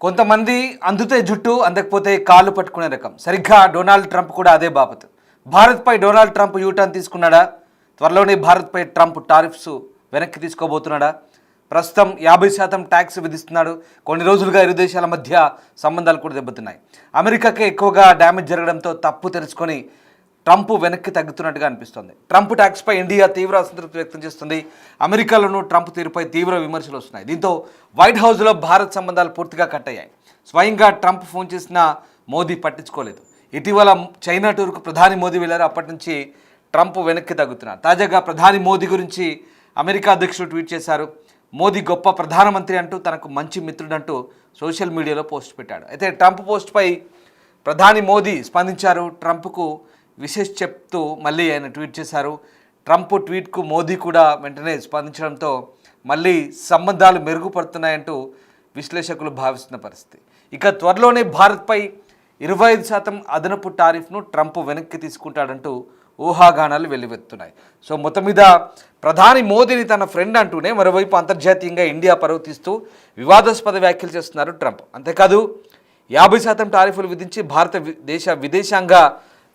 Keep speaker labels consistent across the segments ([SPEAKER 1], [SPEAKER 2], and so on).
[SPEAKER 1] కొంతమంది అందుతే జుట్టు అందకపోతే కాళ్ళు పట్టుకునే రకం. సరిగ్గా డొనాల్డ్ ట్రంప్ కూడా అదే బాపతు. భారత్పై డొనాల్డ్ ట్రంప్ యూటర్న్ తీసుకున్నాడా? త్వరలోనే భారత్పై ట్రంప్ టారిఫ్స్ వెనక్కి తీసుకోబోతున్నాడా? ప్రస్తుతం 50% ట్యాక్స్ విధిస్తున్నాడు. కొన్ని రోజులుగా ఇరు దేశాల మధ్య సంబంధాలు కూడా దెబ్బతున్నాయి. అమెరికాకే ఎక్కువగా డ్యామేజ్ జరగడంతో తప్పు తెలుసుకొని ట్రంప్ వెనక్కి తగ్గుతున్నట్టుగా అనిపిస్తుంది. ట్రంప్ ట్యాక్స్పై ఇండియా తీవ్ర అసంతృప్తి వ్యక్తం చేస్తుంది. అమెరికాలోనూ ట్రంప్ తీరుపై తీవ్ర విమర్శలు వస్తున్నాయి. దీంతో వైట్ హౌస్లో భారత్ సంబంధాలు పూర్తిగా కట్ అయ్యాయి. స్వయంగా ట్రంప్ ఫోన్ చేసినా మోదీ పట్టించుకోలేదు. ఇటీవల చైనా టూర్కు ప్రధాని మోదీ వెళ్లారు. అప్పటి నుంచి ట్రంప్ వెనక్కి తగ్గుతున్నారు. తాజాగా ప్రధాని మోదీ గురించి అమెరికా అధ్యక్షుడు ట్వీట్ చేశారు. మోదీ గొప్ప ప్రధానమంత్రి అంటూ, తనకు మంచి మిత్రుడంటూ సోషల్ మీడియాలో పోస్ట్ పెట్టాడు. అయితే ట్రంప్ పోస్ట్పై ప్రధాని మోదీ స్పందించారు. ట్రంప్కు విశేష్ చెప్తూ మళ్ళీ ఆయన ట్వీట్ చేశారు. ట్రంప్ ట్వీట్కు మోదీ కూడా వెంటనే స్పందించడంతో మళ్ళీ సంబంధాలు మెరుగుపడుతున్నాయంటూ విశ్లేషకులు భావిస్తున్న పరిస్థితి. ఇక త్వరలోనే భారత్పై 25% అదనపు టారిఫ్ను ట్రంప్ వెనక్కి తీసుకుంటాడంటూ ఊహాగానాలు వెల్లువెత్తున్నాయి. సో మొత్తం మీద ప్రధాని మోదీని తన ఫ్రెండ్ అంటూనే మరోవైపు అంతర్జాతీయంగా ఇండియా పరువు తీస్తూ వివాదాస్పద వ్యాఖ్యలు చేస్తున్నారు ట్రంప్. అంతేకాదు 50% టారిఫ్లు విధించి భారతదేశ విదేశాంగ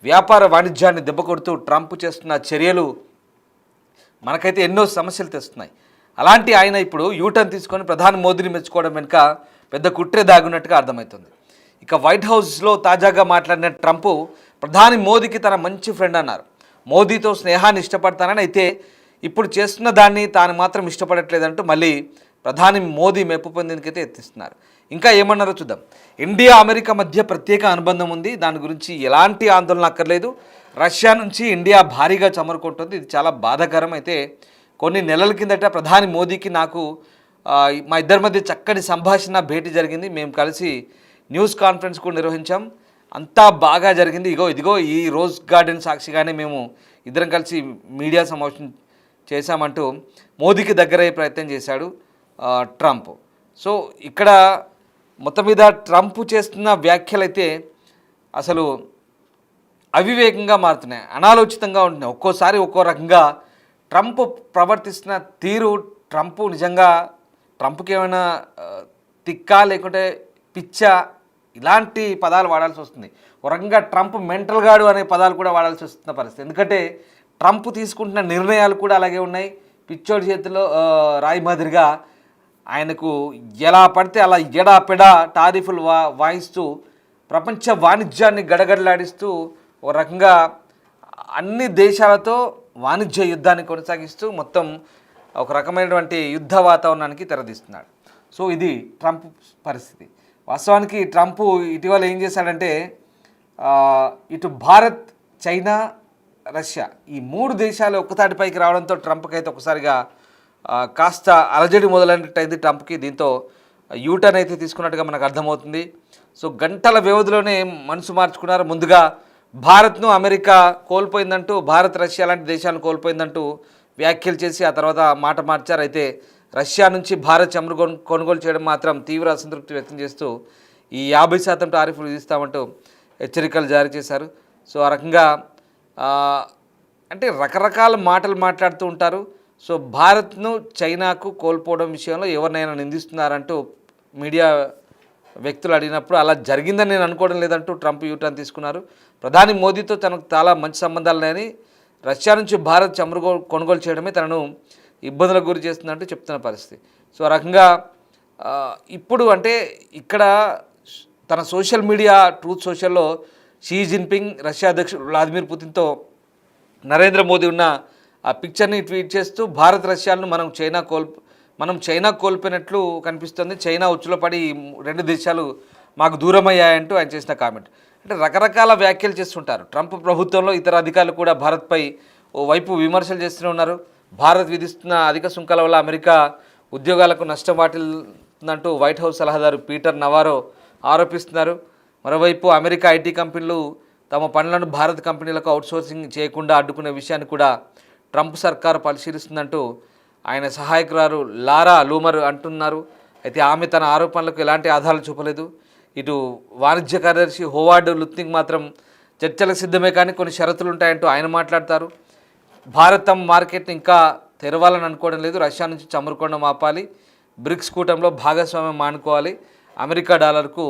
[SPEAKER 1] వ్యాపార వాణిజ్యాన్ని దెబ్బకొడుతూ ట్రంప్ చేస్తున్న చర్యలు మనకైతే ఎన్నో సమస్యలు తెస్తున్నాయి. అలాంటి ఆయన ఇప్పుడు యూటర్న్ తీసుకొని ప్రధాని మోదీని మెచ్చుకోవడం వెనుక పెద్ద కుట్రే దాగున్నట్టుగా అర్థమవుతుంది. ఇక వైట్ హౌస్లో తాజాగా మాట్లాడిన ట్రంప్ ప్రధాని మోదీకి తన మంచి ఫ్రెండ్ అన్నారు. మోదీతో స్నేహాన్ని ఇష్టపడతానని, అయితే ఇప్పుడు చేస్తున్న దాన్ని తాను మాత్రం ఇష్టపడట్లేదంటూ మళ్ళీ ప్రధాని మోదీ మెప్పు పొందేందుకైతే ఎత్తిస్తున్నారు. ఇంకా ఏమన్నారో చూద్దాం. ఇండియా అమెరికా మధ్య ప్రత్యేక అనుబంధం ఉంది. దాని గురించి ఎలాంటి ఆందోళన అక్కర్లేదు. రష్యా నుంచి ఇండియా భారీగా చమరుకుంటుంది. ఇది చాలా బాధాకరం. అయితే కొన్ని నెలల కిందట ప్రధాని మోదీకి నాకు మా ఇద్దరి మధ్య చక్కటి సంభాషణ భేటీ జరిగింది. మేము కలిసి న్యూస్ కాన్ఫరెన్స్ కూడా నిర్వహించాం. అంతా బాగా జరిగింది. ఇదిగో ఈ రోజ్ గార్డెన్ సాక్షిగానే మేము ఇద్దరం కలిసి మీడియా సమావేశం చేశామంటూ మోదీకి దగ్గరయ్యే ప్రయత్నం చేశాడు ట్రంప్. సో ఇక్కడ మొత్తం మీద ట్రంప్ చేస్తున్న వ్యాఖ్యలు అయితే అసలు అవివేకంగా మారుతున్నాయి, అనాలోచితంగా ఉంటున్నాయి. ఒక్కోసారి ఒక్కో రకంగా ట్రంప్ ప్రవర్తిస్తున్న తీరు, ట్రంప్కి ఏమైనా తిక్కా లేకుంటే పిచ్చా ఇలాంటి పదాలు వాడాల్సి వస్తుంది. ఒక రకంగా ట్రంప్ మెంటల్ గాడు అనే పదాలు కూడా వాడాల్సి వస్తున్న పరిస్థితి. ఎందుకంటే ట్రంప్ తీసుకుంటున్న నిర్ణయాలు కూడా అలాగే ఉన్నాయి. పిచ్చోడి చేతిలో రాయి మాదిరిగా ఆయనకు ఎలా పడితే అలా ఎడాపెడా టారిఫ్లు వాయిస్తూ ప్రపంచ వాణిజ్యాన్ని గడగడలాడిస్తూ ఒక రకంగా అన్ని దేశాలతో వాణిజ్య యుద్ధాన్ని కొనసాగిస్తూ మొత్తం ఒక రకమైనటువంటి యుద్ధ వాతావరణానికి తెరదీస్తున్నాడు. సో ఇది ట్రంప్ పరిస్థితి. వాస్తవానికి ట్రంప్ ఇటీవల ఏం చేశాడంటే ఇటు భారత్, చైనా, రష్యా ఈ 3 దేశాలు ఒక్కతాటిపైకి రావడంతో ట్రంప్కి అయితే ఒకసారిగా కాస్త అలజడి మొదలైనట్టయింది ట్రంప్కి. దీంతో యూటర్న్ అయితే తీసుకున్నట్టుగా మనకు అర్థమవుతుంది. సో గంటల వ్యవధిలోనే మనసు మార్చుకున్నారు. ముందుగా భారత్ను అమెరికా కోల్పోయిందంటూ, భారత్ రష్యా లాంటి దేశాలను కోల్పోయిందంటూ వ్యాఖ్యలు చేసి ఆ తర్వాత మాట మార్చారు. అయితే రష్యా నుంచి భారత్ చమురు కొనుగోలు చేయడం మాత్రం తీవ్ర అసంతృప్తి వ్యక్తం చేస్తూ ఈ 50% టారిఫ్లు విధిస్తామంటూ హెచ్చరికలు జారీ చేశారు. సో ఆ రకంగా అంటే రకరకాల మాటలు మాట్లాడుతూ ఉంటారు. సో భారత్ను చైనాకు కోల్పోవడం విషయంలో ఎవరినైనా నిందిస్తున్నారంటూ మీడియా వ్యక్తులు అడిగినప్పుడు అలా జరిగిందని నేను అనుకోవడం లేదంటూ ట్రంప్ యూటర్న్ తీసుకున్నారు. ప్రధాని మోదీతో తనకు చాలా మంచి సంబంధాలు ఉన్నాయని, రష్యా నుంచి భారత్ చమురు కొనుగోలు చేయడమే తనను ఇబ్బందులకు గురి చేస్తుందంటూ చెప్తున్న పరిస్థితి. సో ఆ రకంగా ఇప్పుడు అంటే ఇక్కడ తన సోషల్ మీడియా ట్రూత్ సోషల్లో షీ జిన్పింగ్, రష్యా అధ్యక్షుడు వ్లాదిమిర్ పుతిన్తో నరేంద్ర మోదీ ఉన్న ఆ పిక్చర్ని ట్వీట్ చేస్తూ భారత్ రష్యాలను మనం చైనా కోల్పోయినట్లు కనిపిస్తుంది. చైనా ఉచ్చులో పడి 2 దేశాలు మాకు దూరమయ్యాయంటూ ఆయన చేసిన కామెంట్. అంటే రకరకాల వ్యాఖ్యలు చేస్తుంటారు. ట్రంప్ ప్రభుత్వంలో ఇతర అధికారులు కూడా భారత్పై ఓవైపు విమర్శలు చేస్తూనే ఉన్నారు. భారత్ విధిస్తున్న అధిక సుంకాల వల్ల అమెరికా ఉద్యోగాలకు నష్టం వాటిల్లంటూ వైట్ హౌస్ సలహాదారు పీటర్ నవారో ఆరోపిస్తున్నారు. మరోవైపు అమెరికా ఐటీ కంపెనీలు తమ పనులను భారత కంపెనీలకు అవుట్సోర్సింగ్ చేయకుండా అడ్డుకునే విషయాన్ని కూడా ట్రంప్ సర్కారు పరిశీలిస్తుందంటూ ఆయన సహాయకురాలు లారా లూమర్ అంటున్నారు. అయితే ఆమె తన ఆరోపణలకు ఎలాంటి ఆధారాలు చూపలేదు. ఇటు వాణిజ్య కార్యదర్శి హోవార్డ్ లుత్నిక్ మాత్రం చర్చలకు సిద్ధమే కానీ కొన్ని షరతులు ఉంటాయంటూ ఆయన మాట్లాడతారు. భారత్ తమ మార్కెట్ని ఇంకా తెరవాలని అనుకోవడం లేదు. రష్యా నుంచి చమురు కొనడం ఆపాలి, బ్రిక్స్ కూటంలో భాగస్వామ్యం మానుకోవాలి, అమెరికా డాలర్కు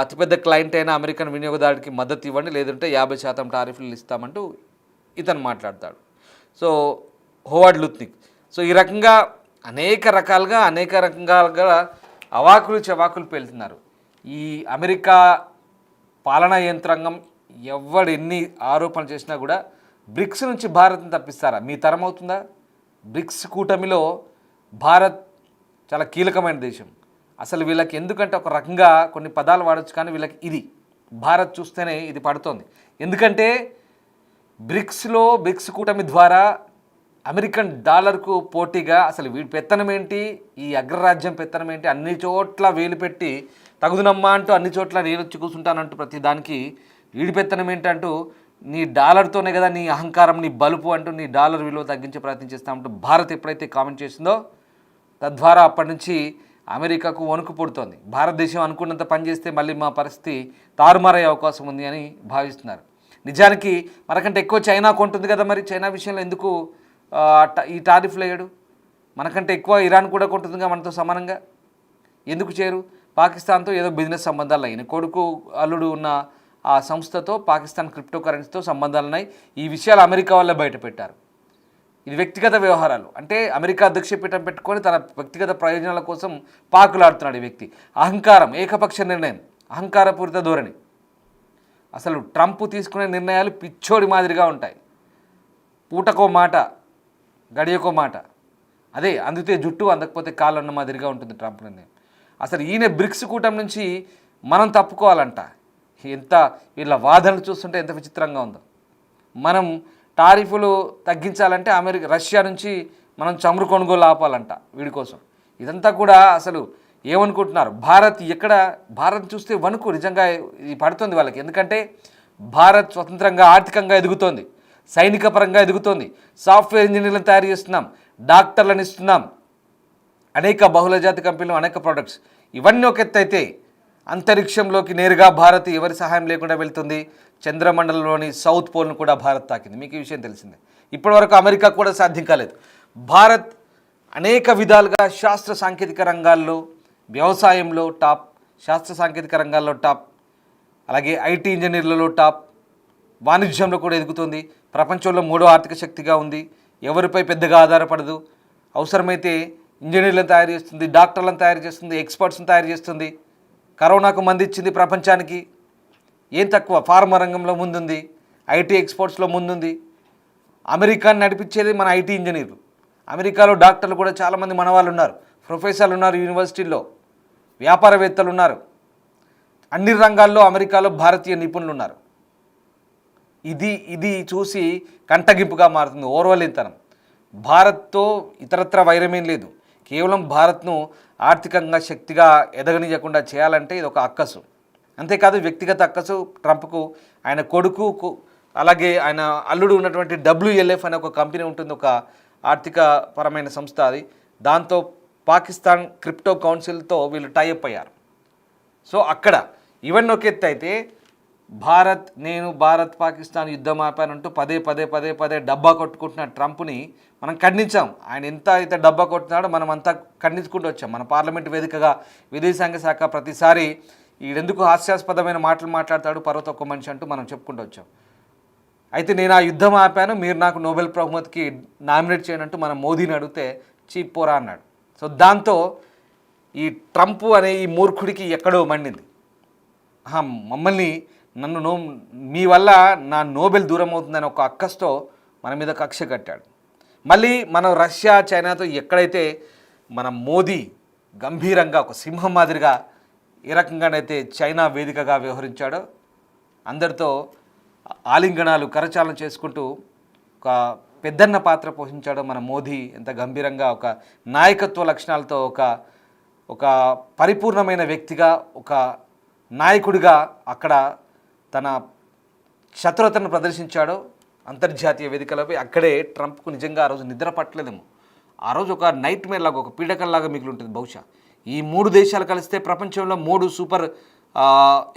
[SPEAKER 1] అతిపెద్ద క్లయింట్ అయిన అమెరికన్ వినియోగదారుడికి మద్దతు ఇవ్వండి, లేదంటే 50% టారిఫ్లు ఇస్తామంటూ ఇతను మాట్లాడతాడు. So Howard లుత్నిక్. సో ఈ రకంగా అనేక రకాలుగా అవాకులు చవాకులు పేలుతున్నారు. ఈ అమెరికా పాలనా యంత్రాంగం ఎవడు ఎన్ని ఆరోపణలు చేసినా కూడా బ్రిక్స్ నుంచి భారత్ని తప్పిస్తారా? మీ తరం అవుతుందా? బ్రిక్స్ కూటమిలో భారత్ చాలా కీలకమైన దేశం. అసలు వీళ్ళకి ఎందుకంటే ఒక రకంగా కొన్ని పదాలు వాడచ్చు, కానీ వీళ్ళకి ఇది భారత్ చూస్తేనే ఇది పడుతోంది. ఎందుకంటే బ్రిక్స్ కూటమి ద్వారా అమెరికన్ డాలర్కు పోటీగా అసలు వీడి పెత్తనం ఏంటి, ఈ అగ్రరాజ్యం పెత్తనం ఏంటి, అన్ని చోట్ల వేలు పెట్టి తగుదునమ్మా అంటూ అన్ని చోట్ల నేను వచ్చి కూర్చుంటానంటూ ప్రతి దానికి వీడి పెత్తనం ఏంటంటూ నీ డాలర్తోనే కదా నీ అహంకారం, నీ బలుపు అంటూ నీ డాలర్ విలువ తగ్గించే ప్రయత్నం చేస్తామంటూ భారత్ ఎప్పుడైతే కామెంట్ చేసిందో తద్వారా అప్పటి నుంచి అమెరికాకు వణుకు పుడుతోంది. భారతదేశం అనుకున్నంత పనిచేస్తే మళ్ళీ మా పరిస్థితి తారుమారయ్యే అవకాశం ఉంది అని భావిస్తున్నారు. నిజానికి మనకంటే ఎక్కువ చైనా కొంటుంది కదా, మరి చైనా విషయంలో ఎందుకు ఈ టారిఫ్లు వేయడు? మనకంటే ఎక్కువ ఇరాన్ కూడా కొంటుందిగా మనతో సమానంగా, ఎందుకు చేయరు? పాకిస్తాన్తో ఏదో బిజినెస్ సంబంధాలు అయినాయి, కొడుకు అల్లుడు ఉన్న ఆ సంస్థతో పాకిస్తాన్ క్రిప్టో కరెన్సీతో సంబంధాలు ఉన్నాయి. ఈ విషయాలు అమెరికా వల్లే బయట పెట్టారు. ఇది వ్యక్తిగత వ్యవహారాలు. అంటే అమెరికా అధ్యక్షపీఠం పెట్టుకొని తన వ్యక్తిగత ప్రయోజనాల కోసం పాకులాడుతున్నాడు ఈ వ్యక్తి. అహంకారం, ఏకపక్ష నిర్ణయం, అహంకారపూరిత ధోరణి. అసలు ట్రంప్ తీసుకునే నిర్ణయాలు పిచ్చోడి మాదిరిగా ఉంటాయి. పూటకో మాట, గడియకో మాట. అదే అందితే జుట్టు, అందకపోతే కాళ్ళు అన్న మాదిరిగా ఉంటుంది ట్రంప్ నిర్ణయం. అసలు ఈయన బ్రిక్స్ కూటమి నుంచి మనం తప్పుకోవాలంట. ఎంత వీళ్ళ వాదనలు చూస్తుంటే ఎంత విచిత్రంగా ఉందో. మనం టారిఫ్లు తగ్గించాలంటే రష్యా నుంచి మనం చమురు కొనుగోలు ఆపాలంట వీడి కోసం. ఇదంతా కూడా అసలు ఏమనుకుంటున్నారు? భారత్ చూస్తే వణుకు నిజంగా ఇది పడుతుంది వాళ్ళకి. ఎందుకంటే భారత్ స్వతంత్రంగా ఆర్థికంగా ఎదుగుతోంది, సైనిక పరంగా ఎదుగుతోంది, సాఫ్ట్వేర్ ఇంజనీర్లను తయారు చేస్తున్నాం, డాక్టర్లను ఇస్తున్నాం, అనేక బహుళజాతి కంపెనీలు, అనేక ప్రొడక్ట్స్. ఇవన్నీ ఒక ఎత్తు అయితే అంతరిక్షంలోకి నేరుగా భారత్ ఎవరి సహాయం లేకుండా వెళ్తుంది. చంద్రమండలంలోని సౌత్ పోల్ను కూడా భారత్ తాకింది. మీకు ఈ విషయం తెలిసిందే. ఇప్పటివరకు అమెరికా కూడా సాధ్యం కాలేదు. భారత్ అనేక విధాలుగా శాస్త్ర సాంకేతిక రంగాల్లో, వ్యవసాయంలో టాప్, శాస్త్ర సాంకేతిక రంగాల్లో టాప్, అలాగే ఐటీ ఇంజనీర్లలో టాప్, వాణిజ్యంలో కూడా ఎదుగుతుంది. ప్రపంచంలో 3వ ఆర్థిక శక్తిగా ఉంది. ఎవరిపై పెద్దగా ఆధారపడదు. అవసరమైతే ఇంజనీర్లను తయారు చేస్తుంది, డాక్టర్లను తయారు చేస్తుంది, ఎక్స్పర్ట్స్ని తయారు చేస్తుంది. కరోనాకు మందు ఇచ్చింది ప్రపంచానికి. ఏం తక్కువ? ఫార్మా రంగంలో ముందుంది, ఐటీ ఎక్స్పోర్ట్స్లో ముందుంది. అమెరికాని నడిపించేది మన ఐటీ ఇంజనీర్లు. అమెరికాలో డాక్టర్లు కూడా చాలామంది మన వాళ్ళు ఉన్నారు, ప్రొఫెసర్లు ఉన్నారు, యూనివర్సిటీల్లో వ్యాపారవేత్తలు ఉన్నారు. అన్ని రంగాల్లో అమెరికాలో భారతీయ నిపుణులు ఉన్నారు. ఇది చూసి కంటగింపుగా మారుతుంది ఓర్వలేనితనం. భారత్తో ఇతరత్ర వైరమేం లేదు. కేవలం భారత్ను ఆర్థికంగా శక్తిగా ఎదగనియకుండా చేయాలంటే ఇది ఒక అక్కసు. అంతేకాదు వ్యక్తిగత అక్కసు ట్రంప్కు, ఆయన కొడుకు, అలాగే ఆయన అల్లుడు ఉన్నటువంటి WLF అనే ఒక కంపెనీ ఉంటుంది, ఒక ఆర్థిక పరమైన సంస్థ. అది దాంతో పాకిస్తాన్ క్రిప్టో కౌన్సిల్తో వీళ్ళు టైఅప్ అయ్యారు. సో అక్కడ ఇవన్నీ ఒక ఎత్తు అయితే భారత్ పాకిస్తాన్ యుద్ధం ఆపానంటూ పదే డబ్బా కొట్టుకుంటున్న ట్రంప్ని మనం ఖండించాం. ఆయన ఎంత అయితే డబ్బా కొట్టున్నాడో మనం అంతా ఖండించుకుంటూ వచ్చాం. మన పార్లమెంట్ వేదికగా విదేశాంగ శాఖ ప్రతిసారి ఈడెందుకు హాస్యాస్పదమైన మాటలు మాట్లాడతాడు పర్వత ఒక్క మనిషి అంటూ మనం చెప్పుకుంటూ వచ్చాం. అయితే నేను ఆ యుద్ధం ఆపాను, మీరు నాకు నోబెల్ బహుమతికి నామినేట్ చేయనంటూ మన మోదీని అడిగితే చీప్ పోరా అన్నాడు. సో దాంతో ఈ ట్రంప్ అనే ఈ మూర్ఖుడికి ఎక్కడో మండింది. మమ్మల్ని మీ వల్ల నా నోబెల్ దూరం అవుతుందని ఒక అక్కస్తో మన మీద కక్ష కట్టాడు. మళ్ళీ మనం రష్యా, చైనాతో ఎక్కడైతే మన మోదీ గంభీరంగా ఒక సింహం మాదిరిగా ఏ రకంగానైతే చైనా వేదికగా వ్యవహరించాడో, అందరితో ఆలింగనాలు కరచాలన చేసుకుంటూ ఒక పెద్దన్న పాత్ర పోషించాడో మన మోదీ, ఎంత గంభీరంగా ఒక నాయకత్వ లక్షణాలతో ఒక పరిపూర్ణమైన వ్యక్తిగా, ఒక నాయకుడిగా అక్కడ తన శత్రుతను ప్రదర్శించాడో అంతర్జాతీయ వేదికలపై, అక్కడే ట్రంప్కు నిజంగా ఆ రోజు నిద్ర పట్టలేదేమో. ఆ రోజు ఒక నైట్ మేర్ లాగా, ఒక పీడకల్లాగా మిగిలి ఉంటుంది బహుశా. ఈ 3 దేశాలు కలిస్తే ప్రపంచంలో 3 super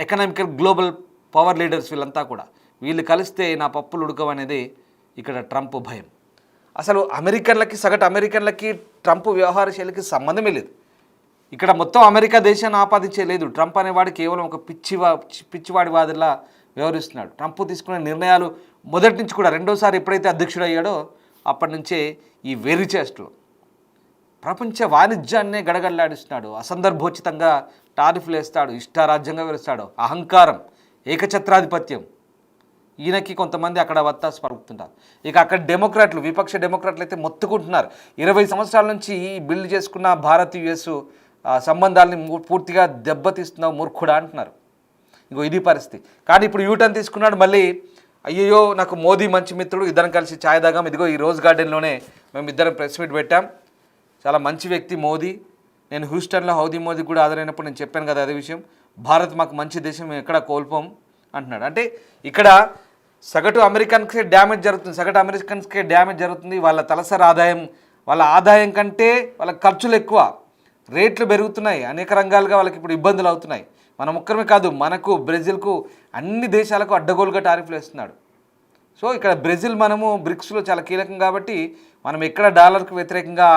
[SPEAKER 1] economical global power leaders వీళ్ళంతా కూడా, వీళ్ళు కలిస్తే నా పప్పులు ఉడకవనేది ఇక్కడ ట్రంప్ భయం. అసలు సగటు అమెరికన్లకి ట్రంప్ వ్యవహార శైలికి సంబంధమే లేదు. ఇక్కడ మొత్తం అమెరికా దేశాన్ని ఆపాదించలేదు. ట్రంప్ అనేవాడు కేవలం ఒక పిచ్చివాడి వాదిలా వ్యవహరిస్తున్నాడు. ట్రంప్ తీసుకునే నిర్ణయాలు మొదటి నుంచి కూడా రెండోసారి ఎప్పుడైతే అధ్యక్షుడు అయ్యాడో అప్పటి నుంచే ఈ వెర్రి చేష్టలు ప్రపంచ వాణిజ్యాన్నే గడగడలాడిస్తున్నాడు. అసందర్భోచితంగా టారిఫ్లు వేస్తాడు, ఇష్టారాజ్యంగా విరుస్తాడు. అహంకారం, ఏకఛత్రాధిపత్యం. ఈయనకి కొంతమంది అక్కడ వత్తాసు పలుకుతుంటారు. ఇక అక్కడ డెమోక్రాట్లు, విపక్ష డెమోక్రాట్లు అయితే మొత్తుకుంటున్నారు. 20 సంవత్సరాల నుంచి బిల్డ్ చేసుకున్న భారత్ యుఎస్ సంబంధాలని పూర్తిగా దెబ్బతీస్తున్నావు మూర్ఖుడా అంటున్నారు. ఇగో ఇది పరిస్థితి. కానీ ఇప్పుడు యూటర్న్ తీసుకున్నాడు. మళ్ళీ అయ్యో నాకు మోదీ మంచి మిత్రుడు, ఇద్దరం కలిసి ఛాయ్ తాగాం. ఇదిగో ఈ రోజ్ గార్డెన్లోనే మేము ఇద్దరం ప్రెస్ మీట్ పెట్టాం. చాలా మంచి వ్యక్తి మోదీ. నేను హ్యూస్టన్లో హౌదీ మోదీ కూడా ఆదరైనప్పుడు నేను చెప్పాను కదా అదే విషయం. భారత్ మాకు మంచి దేశం, మేము ఎక్కడ కోల్పోం అంటున్నాడు. అంటే ఇక్కడ సగటు అమెరికన్స్కే డ్యామేజ్ జరుగుతుంది. వాళ్ళ తలసరి ఆదాయం, వాళ్ళ ఆదాయం కంటే వాళ్ళ ఖర్చులు ఎక్కువ, రేట్లు పెరుగుతున్నాయి. అనేక రంగాలుగా వాళ్ళకి ఇప్పుడు ఇబ్బందులు అవుతున్నాయి. మనం ఒక్కరమే కాదు, మనకు బ్రెజిల్కు అన్ని దేశాలకు అడ్డగోలుగా టారిఫ్లు వేస్తున్నాడు. సో ఇక్కడ బ్రెజిల్ మనము బ్రిక్స్లో చాలా కీలకం కాబట్టి మనం ఎక్కడ డాలర్కు వ్యతిరేకంగా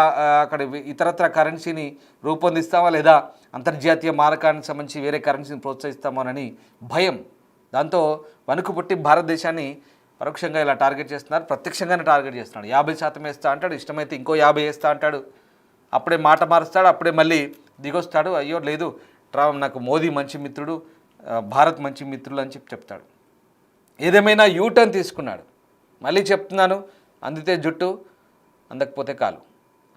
[SPEAKER 1] అక్కడ ఇతరత్ర కరెన్సీని రూపొందిస్తామా లేదా అంతర్జాతీయ మారకానికి సంబంధించి వేరే కరెన్సీని ప్రోత్సహిస్తామోనని భయం. దాంతో వణుకు పుట్టి భారతదేశాన్ని పరోక్షంగా ఇలా టార్గెట్ చేస్తున్నారు, ప్రత్యక్షంగానే టార్గెట్ చేస్తున్నాడు. 50% వేస్తా అంటాడు, ఇష్టమైతే ఇంకో 50 వేస్తా అంటాడు. అప్పుడే మాట మారుస్తాడు, అప్పుడే మళ్ళీ దిగొస్తాడు. అయ్యో లేదు నాకు మోదీ మంచి మిత్రుడు, భారత్ మంచి మిత్రులు అని చెప్తాడు. ఏదేమైనా యూటర్న్ తీసుకున్నాడు. మళ్ళీ చెప్తున్నాను, అందితే జుట్టు, అందకపోతే కాలు.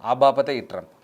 [SPEAKER 1] ఆ బాపతే ఈ ట్రంప్.